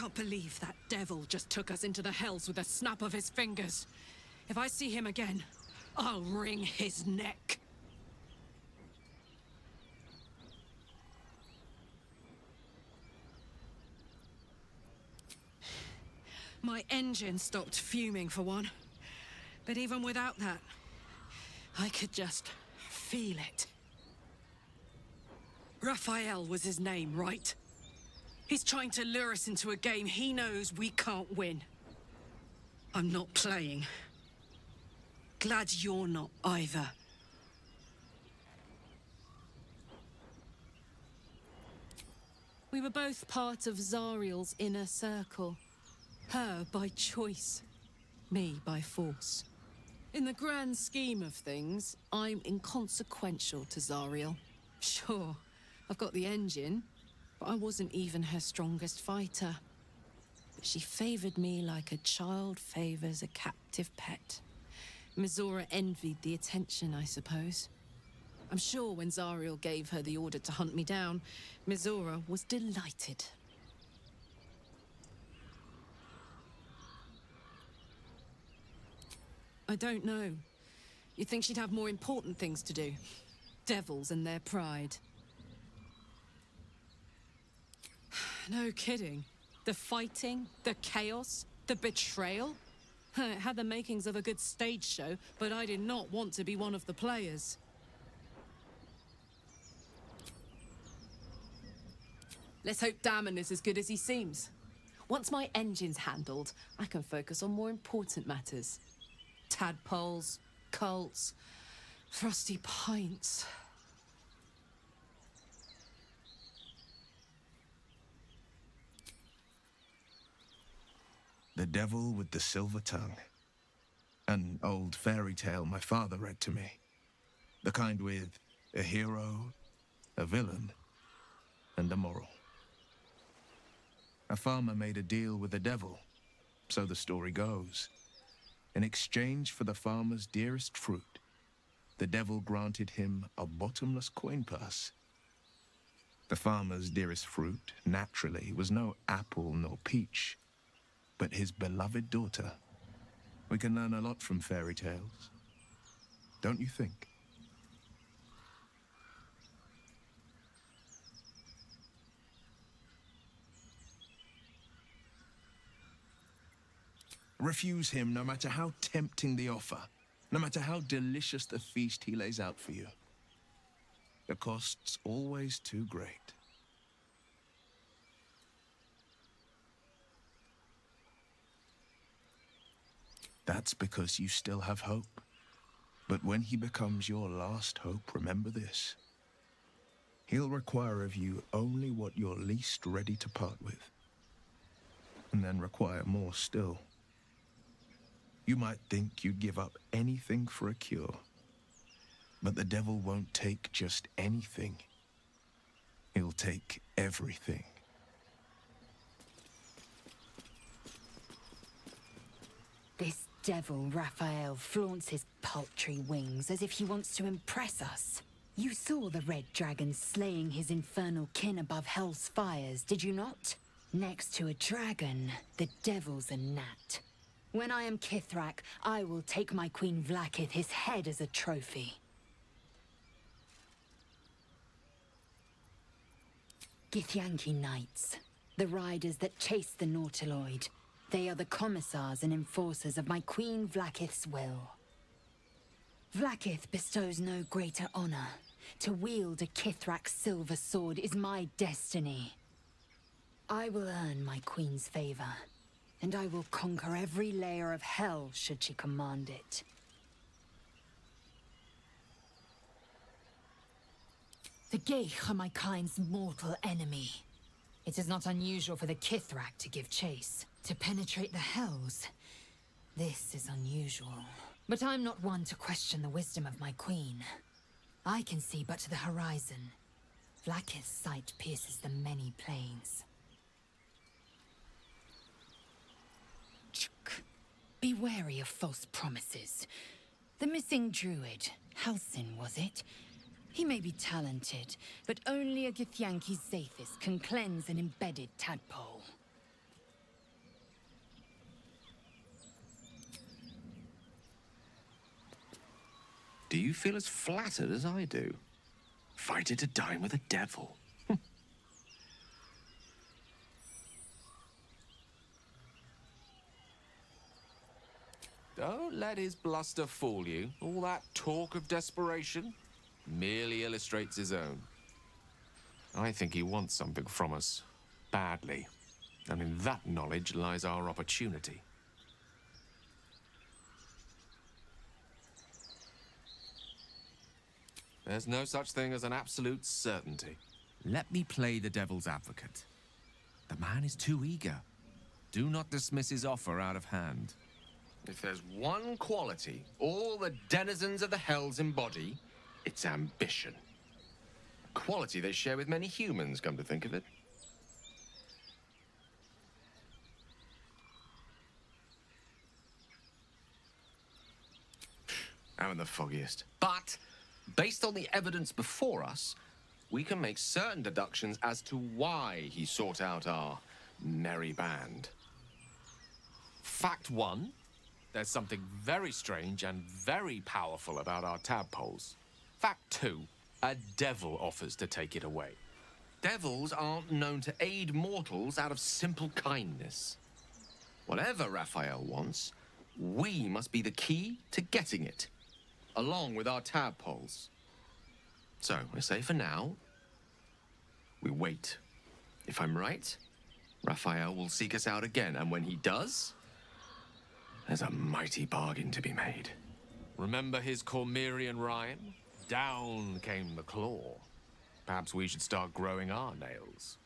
can't believe that devil just took us into the hells with a snap of his fingers. If I see him again, I'll wring his neck. My engine stopped fuming for one. But even without that, I could just feel it. Raphael was his name, right? He's trying to lure us into a game he knows we can't win. I'm not playing. Glad you're not either. We were both part of Zariel's inner circle. Her by choice, me by force. In the grand scheme of things, I'm inconsequential to Zariel. Sure, I've got the engine, but I wasn't even her strongest fighter. But she favored me like a child favors a captive pet. Mizora envied the attention, I suppose. I'm sure when Zariel gave her the order to hunt me down, Mizora was delighted. I don't know. You'd think she'd have more important things to do. Devils and their pride. No kidding. The fighting, the chaos, the betrayal. It had the makings of a good stage show, but I did not want to be one of the players. Let's hope Damon is as good as he seems. Once my engine's handled, I can focus on more important matters. Tadpoles, cults, frosty pints. The Devil with the Silver Tongue. An old fairy tale my father read to me. The kind with a hero, a villain, and a moral. A farmer made a deal with the devil, so the story goes. In exchange for the farmer's dearest fruit, the devil granted him a bottomless coin purse. The farmer's dearest fruit, naturally, was no apple nor peach, but his beloved daughter. We can learn a lot from fairy tales, don't you think? Refuse him no matter how tempting the offer, no matter how delicious the feast he lays out for you. The cost's always too great. That's because you still have hope. But when he becomes your last hope, remember this. He'll require of you only what you're least ready to part with. And then require more still. You might think you'd give up anything for a cure. But the devil won't take just anything. He'll take everything. This devil, Raphael, flaunts his paltry wings as if he wants to impress us. You saw the red dragon slaying his infernal kin above hell's fires, did you not? Next to a dragon, the devil's a gnat. When I am Kithrak, I will take my Queen Vlaakith his head as a trophy. Githyanki Knights, the riders that chase the Nautiloid. They are the commissars and enforcers of my Queen Vlaakith's will. Vlaakith bestows no greater honor. To wield a Kithrak's silver sword is my destiny. I will earn my Queen's favor, and I will conquer every layer of hell should she command it. The Geich are my kind's mortal enemy. It is not unusual for the Kithrak to give chase. To penetrate the hells, this is unusual. But I'm not one to question the wisdom of my queen. I can see but to the horizon. Vlaakith's sight pierces the many plains. Be wary of false promises. The missing druid, Halsin was it? He may be talented, but only a Githyanki Zaithis can cleanse an embedded tadpole. Do you feel as flattered as I do? Invited to dine with a devil. Don't let his bluster fool you. All that talk of desperation merely illustrates his own. I think he wants something from us, badly. And in that knowledge lies our opportunity. There's no such thing as an absolute certainty. Let me play the devil's advocate. The man is too eager. Do not dismiss his offer out of hand. If there's one quality all the denizens of the hells embody, it's ambition. A quality they share with many humans, come to think of it. I'm in the foggiest. But, based on the evidence before us, we can make certain deductions as to why he sought out our merry band. Fact one, there's something very strange and very powerful about our tadpoles. Fact two, a devil offers to take it away. Devils aren't known to aid mortals out of simple kindness. Whatever Raphael wants, we must be the key to getting it, along with our tadpoles. So, I say for now, we wait. If I'm right, Raphael will seek us out again, and when he does, there's a mighty bargain to be made. Remember his Cormyrean rhyme? Down came the claw. Perhaps we should start growing our nails.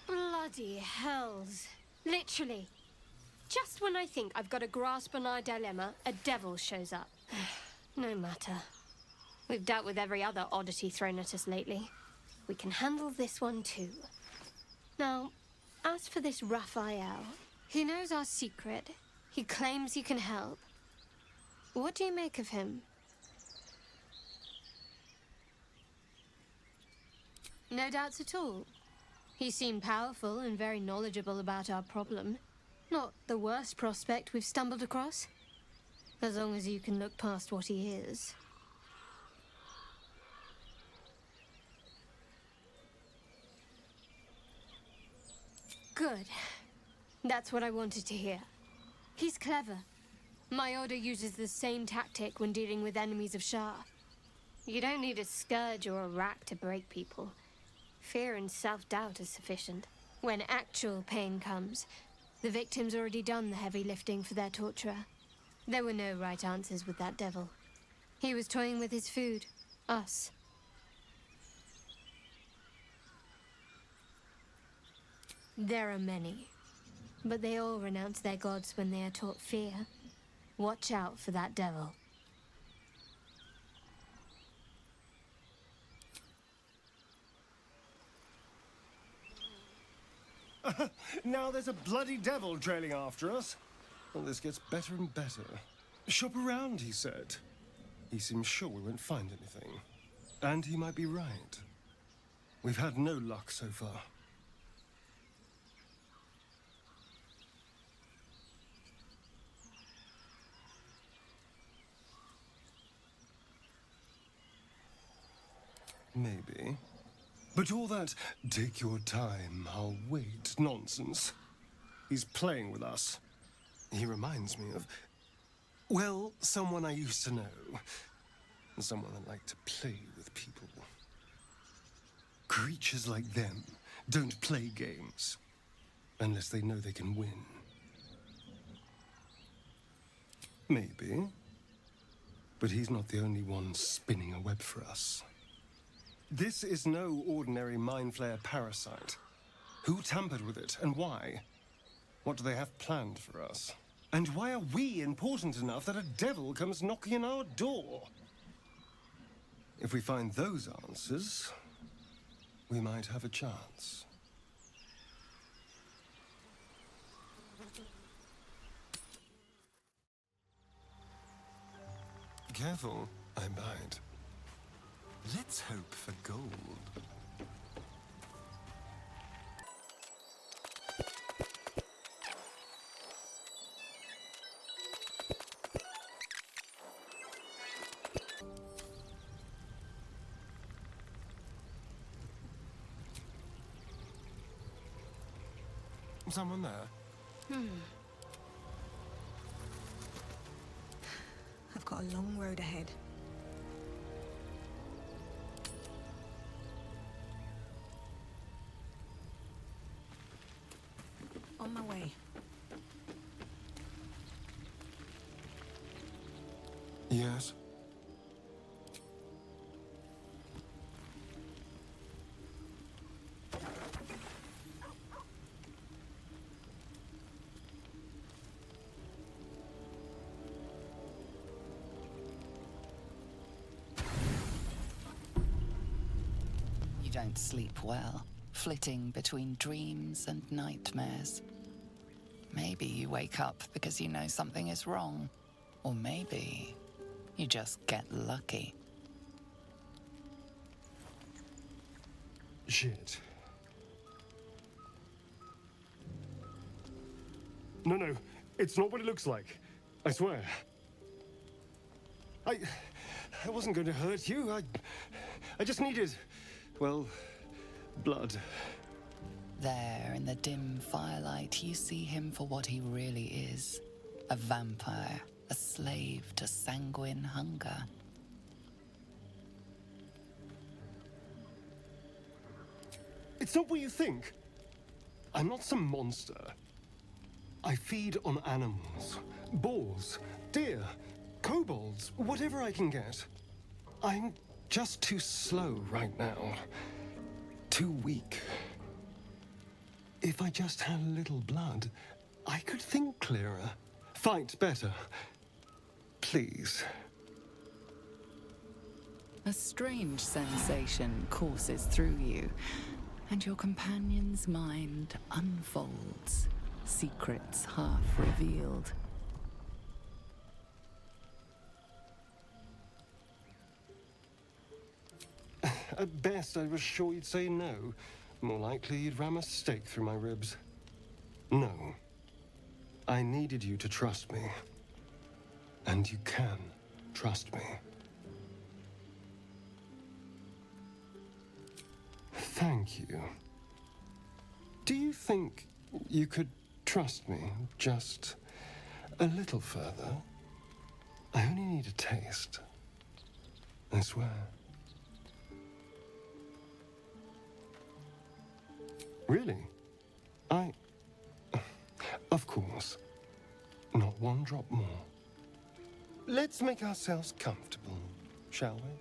Bloody hells. Literally. Just when I think I've got a grasp on our dilemma, a devil shows up. No matter. We've dealt with every other oddity thrown at us lately. We can handle this one too. Now, as for this Raphael, he knows our secret. He claims he can help. What do you make of him? No doubts at all. He seemed powerful and very knowledgeable about our problem. Not the worst prospect we've stumbled across. As long as you can look past what he is. Good. That's what I wanted to hear. He's clever. My order uses the same tactic when dealing with enemies of Shah. You don't need a scourge or a rack to break people. Fear and self-doubt is sufficient. When actual pain comes, the victim's already done the heavy lifting for their torturer. There were no right answers with that devil. He was toying with his food. Us. There are many. But they all renounce their gods when they are taught fear. Watch out for that devil. Now there's a bloody devil trailing after us. Well, this gets better and better. Shop around, he said. He seems sure we won't find anything. And he might be right. We've had no luck so far. Maybe. But all that, take your time, I'll wait, nonsense. He's playing with us. He reminds me of, well, someone I used to know. Someone that liked to play with people. Creatures like them don't play games, unless they know they can win. Maybe. But he's not the only one spinning a web for us. This is no ordinary Mind Flayer parasite. Who tampered with it, and why? What do they have planned for us? And why are we important enough that a devil comes knocking on our door? If we find those answers, we might have a chance. Careful, I bite. Let's hope for gold. someone there? I've got a long road ahead. On my way. Yes. You don't sleep well, flitting between dreams and nightmares. Maybe you wake up because you know something is wrong, or maybe you just get lucky. Shit. No, it's not what it looks like. I swear. I wasn't going to hurt you. I just needed, well, blood. There, in the dim firelight, you see him for what he really is. A vampire, a slave to sanguine hunger. It's not what you think. I'm not some monster. I feed on animals, boars, deer, kobolds, whatever I can get. I'm just too slow right now. Too weak. If I just had a little blood, I could think clearer, fight better. Please. A strange sensation courses through you, and your companion's mind unfolds, secrets half revealed. At best, I was sure you'd say no. More likely, you'd ram a stake through my ribs. No. I needed you to trust me. And you can trust me. Thank you. Do you think you could trust me just a little further? I only need a taste. I swear. Really? Of course. Not one drop more. Let's make ourselves comfortable, shall we?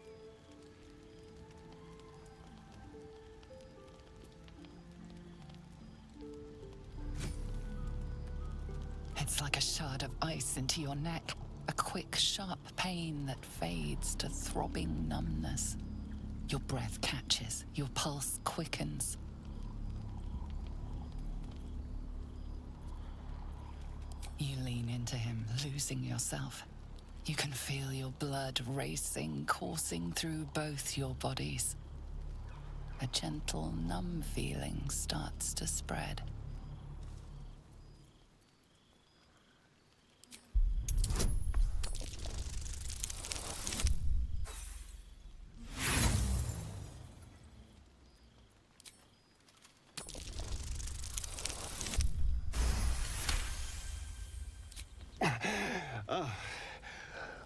It's like a shard of ice into your neck, a quick, sharp pain that fades to throbbing numbness. Your breath catches, your pulse quickens. You lean into him, losing yourself. You can feel your blood racing, coursing through both your bodies. A gentle, numb feeling starts to spread.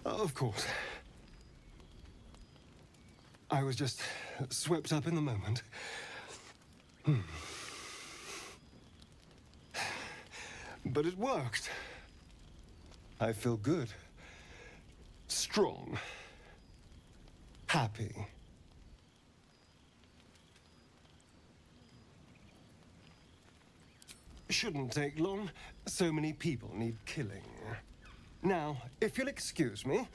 Of course. I was just swept up in the moment. But it worked. I feel good. Strong. Happy. Shouldn't take long. So many people need killing. Now, if you'll excuse me,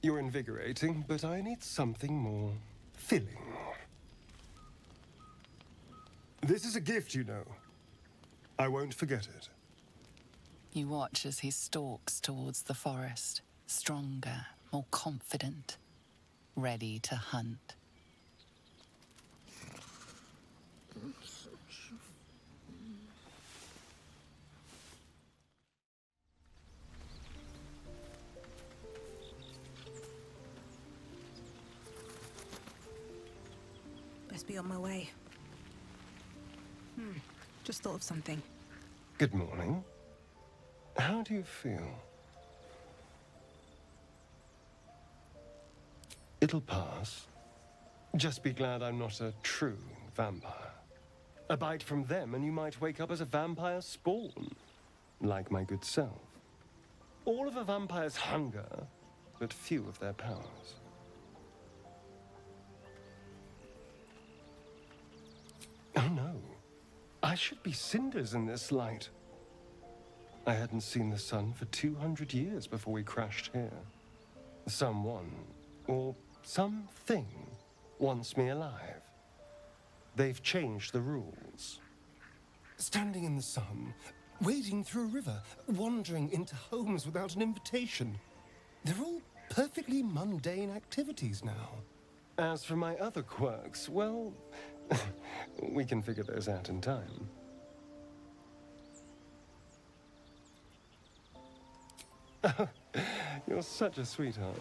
you're invigorating, but I need something more filling. This is a gift, you know. I won't forget it. You watch as he stalks towards the forest, stronger, more confident, ready to hunt. Best be on my way. Just thought of something. Good morning. How do you feel? It'll pass. Just be glad I'm not a true vampire. A bite from them and you might wake up as a vampire spawn, like my good self. All of a vampire's hunger, but few of their powers. Oh no, I should be cinders in this light. I hadn't seen the sun for 200 years before we crashed here. Someone, or something, wants me alive. They've changed the rules. Standing in the sun, wading through a river, wandering into homes without an invitation. They're all perfectly mundane activities now. As for my other quirks, well, we can figure those out in time. Oh, you're such a sweetheart.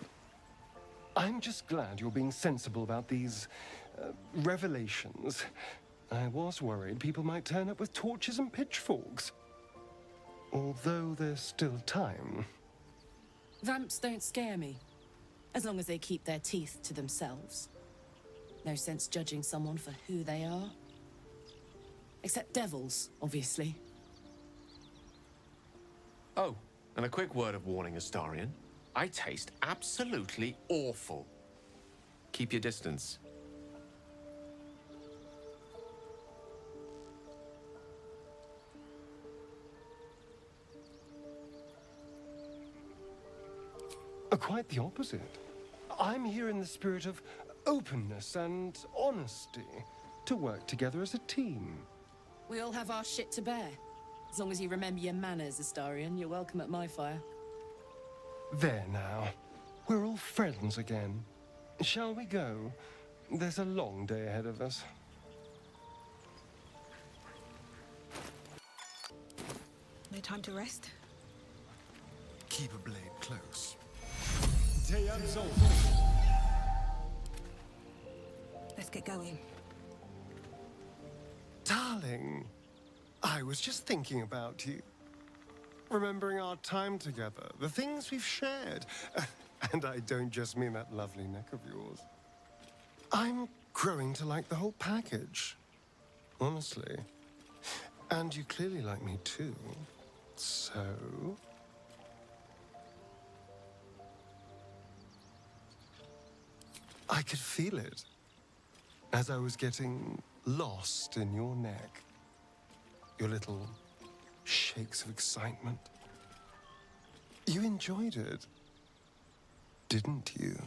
I'm just glad you're being sensible about these revelations. I was worried people might turn up with torches and pitchforks. Although there's still time. Vamps don't scare me, as long as they keep their teeth to themselves. No sense judging someone for who they are. Except devils, obviously. Oh, and a quick word of warning, Astarion. I taste absolutely awful. Keep your distance. Quite the opposite. I'm here in the spirit of openness and honesty, to work together as a team. We all have our shit to bear. As long as you remember your manners, Astarion, you're welcome at my fire. There now. We're all friends again. Shall we go? There's a long day ahead of us. No time to rest? Keep a blade close. Let's get going. Darling, I was just thinking about you. Remembering our time together, the things we've shared. And I don't just mean that lovely neck of yours. I'm growing to like the whole package. Honestly. And you clearly like me too. So... I could feel it as I was getting lost in your neck. Your little shakes of excitement. You enjoyed it, didn't you?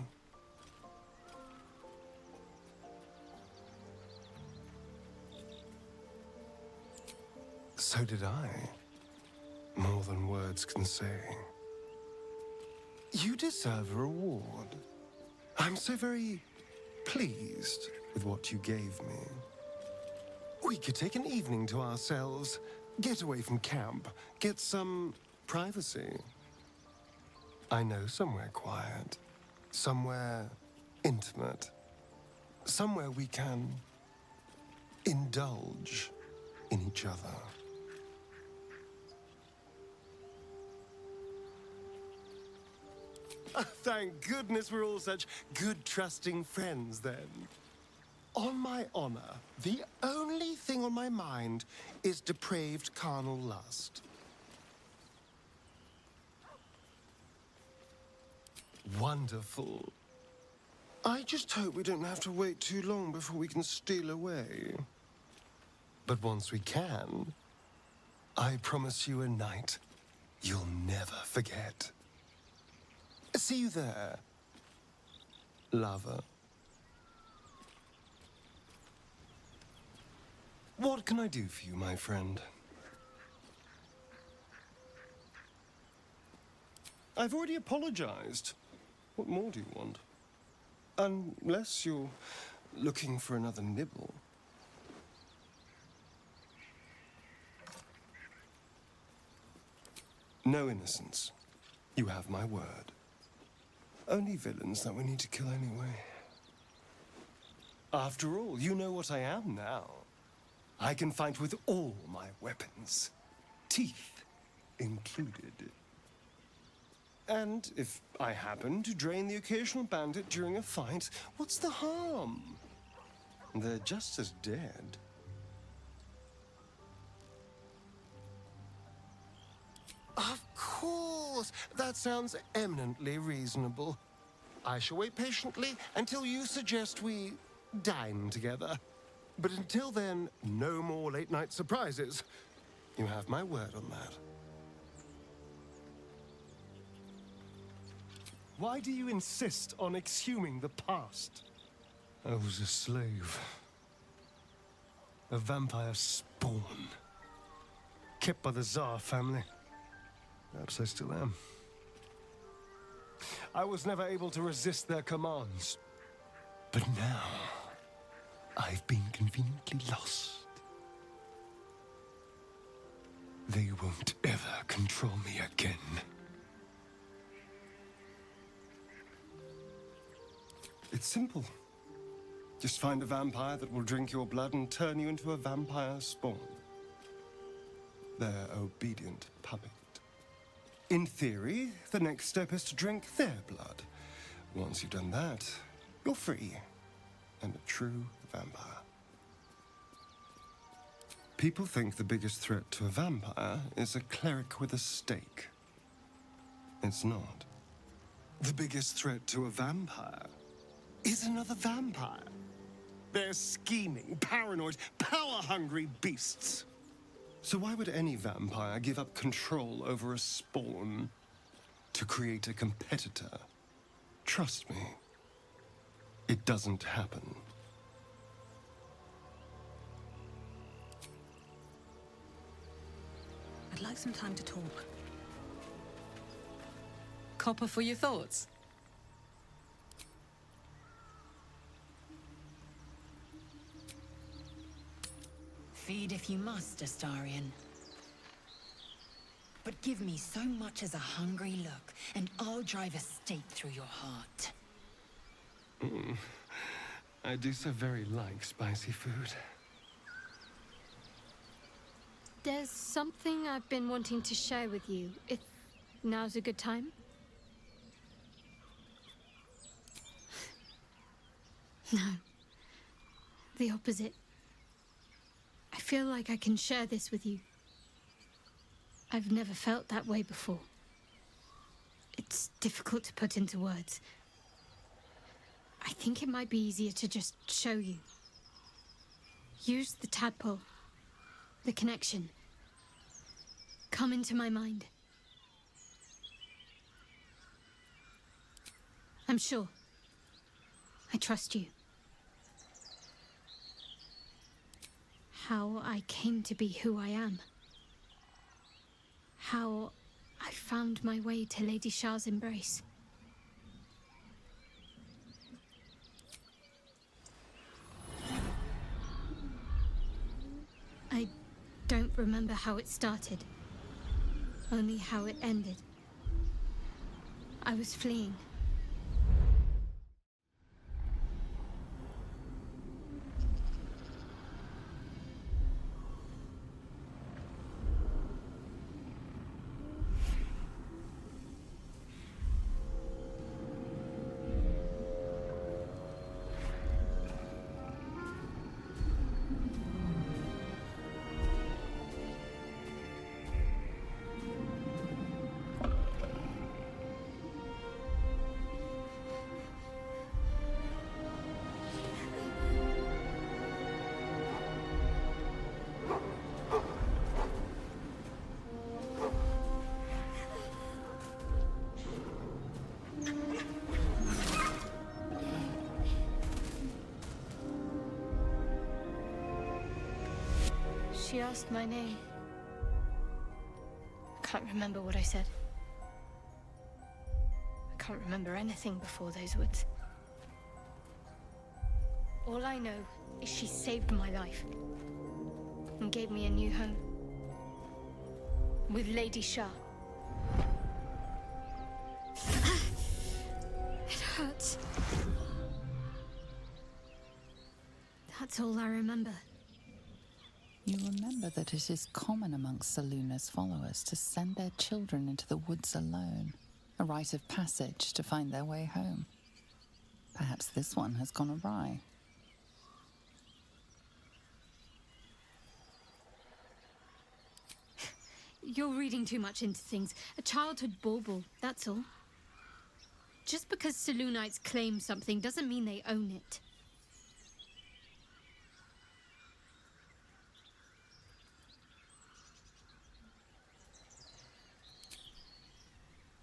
So did I. More than words can say. You deserve a reward. I'm so very pleased with what you gave me. We could take an evening to ourselves, get away from camp, get some privacy. I know somewhere quiet, somewhere intimate, somewhere we can indulge in each other. Thank goodness we're all such good, trusting friends, then. On my honor, the only thing on my mind is depraved carnal lust. Wonderful. I just hope we don't have to wait too long before we can steal away. But once we can, I promise you a night you'll never forget. See you there, lover. What can I do for you, my friend? I've already apologized. What more do you want? Unless you're looking for another nibble. No innocence. You have my word. Only villains that we need to kill anyway. After all, you know what I am now. I can fight with all my weapons. teeth included. And if I happen to drain the occasional bandit during a fight, what's the harm? They're just as dead. Of course! That sounds eminently reasonable. I shall wait patiently until you suggest we dine together. But until then, no more late-night surprises. You have my word on that. Why do you insist on exhuming the past? I was a slave. A vampire spawn. Kept by the Tsar family. Perhaps I still am. I was never able to resist their commands. But now, I've been conveniently lost. They won't ever control me again. It's simple. Just find a vampire that will drink your blood and turn you into a vampire spawn. Their obedient puppet. In theory, the next step is to drink their blood. Once you've done that, you're free and a true vampire. People think the biggest threat to a vampire is a cleric with a stake. It's not. The biggest threat to a vampire is another vampire. They're scheming, paranoid, power-hungry beasts. So why would any vampire give up control over a spawn to create a competitor? Trust me, it doesn't happen. I'd like some time to talk. Copper for your thoughts. Feed if you must, Astarion. But give me so much as a hungry look, and I'll drive a stake through your heart. I do so very like spicy food. There's something I've been wanting to share with you, if now's a good time. No. The opposite. I feel like I can share this with you. I've never felt that way before. It's difficult to put into words. I think it might be easier to just show you. Use the tadpole. The connection. Come into my mind. I'm sure. I trust you. How I came to be who I am. How I found my way to Lady Shah's embrace. I don't remember how it started, only how it ended. I was fleeing. She asked my name. I can't remember what I said. I can't remember anything before those words. All I know is she saved my life and gave me a new home with Lady Shah. It hurts. That's all I remember. You remember that it is common amongst Seluna's followers to send their children into the woods alone, a rite of passage to find their way home. Perhaps this one has gone awry. You're reading too much into things. A childhood bauble, that's all. Just because Selunites claim something doesn't mean they own it.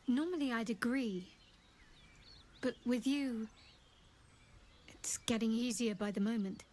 Normally I'd agree. But with you, it's getting easier by the moment.